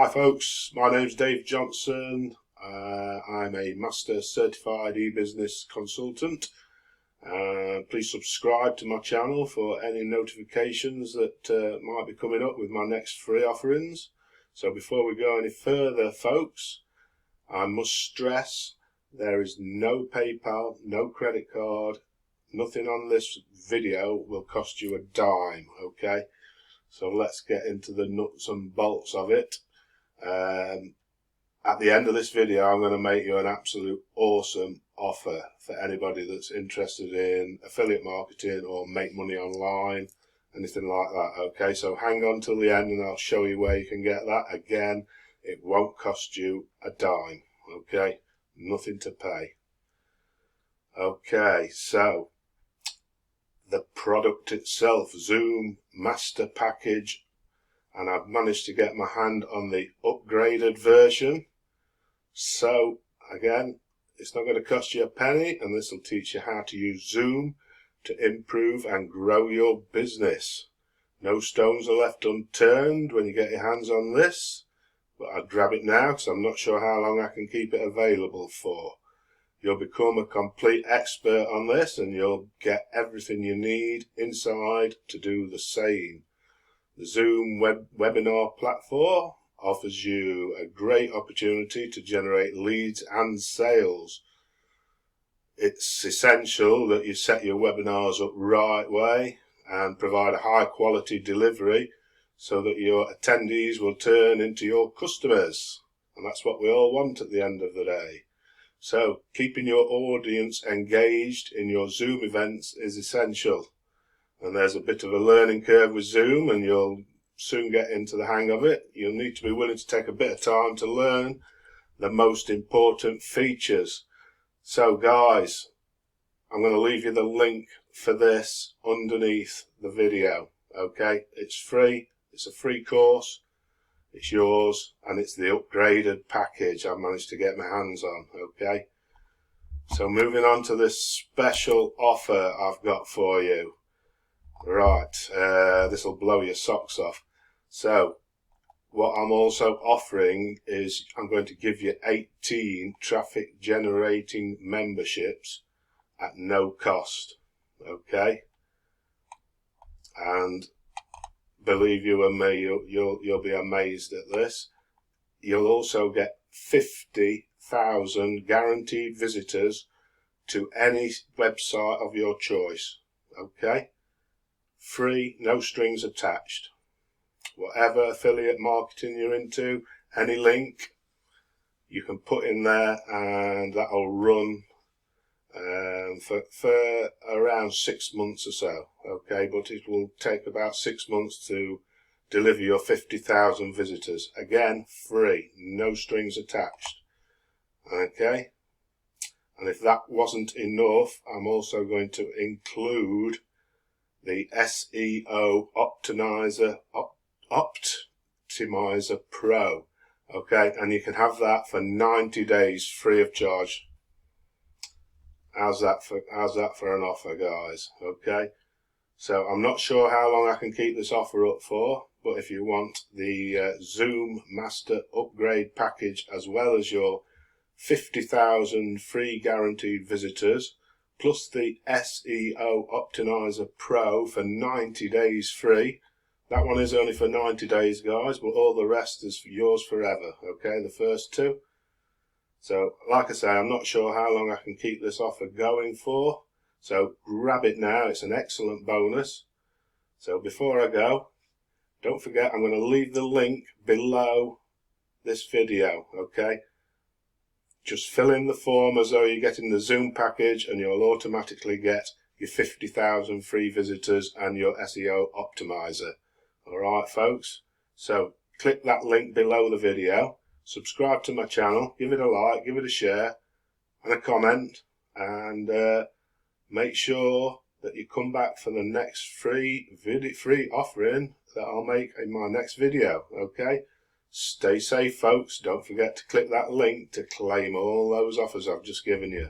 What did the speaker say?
Hi folks, my name's Dave Johnson. I'm a Master Certified e-business consultant. Please subscribe to my channel for any notifications that might be coming up with my next free offerings. So before we go any further folks, I must stress there is no PayPal, no credit card, nothing on this video will cost you a dime, okay? So let's get into the nuts and bolts of it. At the end of this video, I'm going to make you an absolute awesome offer for anybody that's interested in affiliate marketing or make money online, anything like that. Okay, so hang on till the end and I'll show you where you can get that. Again, it won't cost you a dime. Okay, nothing to pay. Okay, so the product itself, Zoom Master Package, and I've managed to get my hand on the upgraded version. So again, it's not going to cost you a penny, and this will teach you how to use Zoom to improve and grow your business. No stones are left unturned when you get your hands on this, but I'd grab it now because I'm not sure how long I can keep it available for. You'll become a complete expert on this and you'll get everything you need inside to do the same. The Zoom webinar platform offers you a great opportunity to generate leads and sales. It's essential that you set your webinars up right way and provide a high quality delivery so that your attendees will turn into your customers. And that's what we all want at the end of the day. So keeping your audience engaged in your Zoom events is essential. And there's a bit of a learning curve with Zoom and you'll soon get into the hang of it. You'll need to be willing to take a bit of time to learn the most important features. So guys, I'm going to leave you the link for this underneath the video. Okay, it's free, it's a free course, it's yours, and it's the upgraded package I've managed to get my hands on. Okay, so moving on to this special offer I've got for you. Right, this will blow your socks off. So what I'm also offering is I'm going to give you 18 traffic generating memberships at no cost. Okay, and believe you and me, you'll be amazed at this. You'll also get 50,000 guaranteed visitors to any website of your choice. Okay, free, no strings attached. Whatever affiliate marketing you're into, any link you can put in there and that'll run for around 6 months or so. Okay, but it will take about 6 months to deliver your 50,000 visitors. Again, free, no strings attached. Okay, and if that wasn't enough, I'm also going to include the SEO Optimizer Pro. Okay, and you can have that for 90 days free of charge. How's that for an offer, guys? Okay, so I'm not sure how long I can keep this offer up for, but if you want the Zoom Master Upgrade Package as well as your 50,000 free guaranteed visitors plus the SEO Optimizer Pro for 90 days free. That one is only for 90 days, guys, but all the rest is yours forever. Okay, the first two. So, like I say, I'm not sure how long I can keep this offer going for. So, grab it now. It's an excellent bonus. So, before I go, don't forget, I'm going to leave the link below this video. Okay, just fill in the form as though you're getting the Zoom package and you'll automatically get your 50,000 free visitors and your SEO optimizer. Alright folks, so click that link below the video, subscribe to my channel, give it a like, give it a share and a comment, and make sure that you come back for the next free offering that I'll make in my next video. Okay, stay safe folks, don't forget to click that link to claim all those offers I've just given you.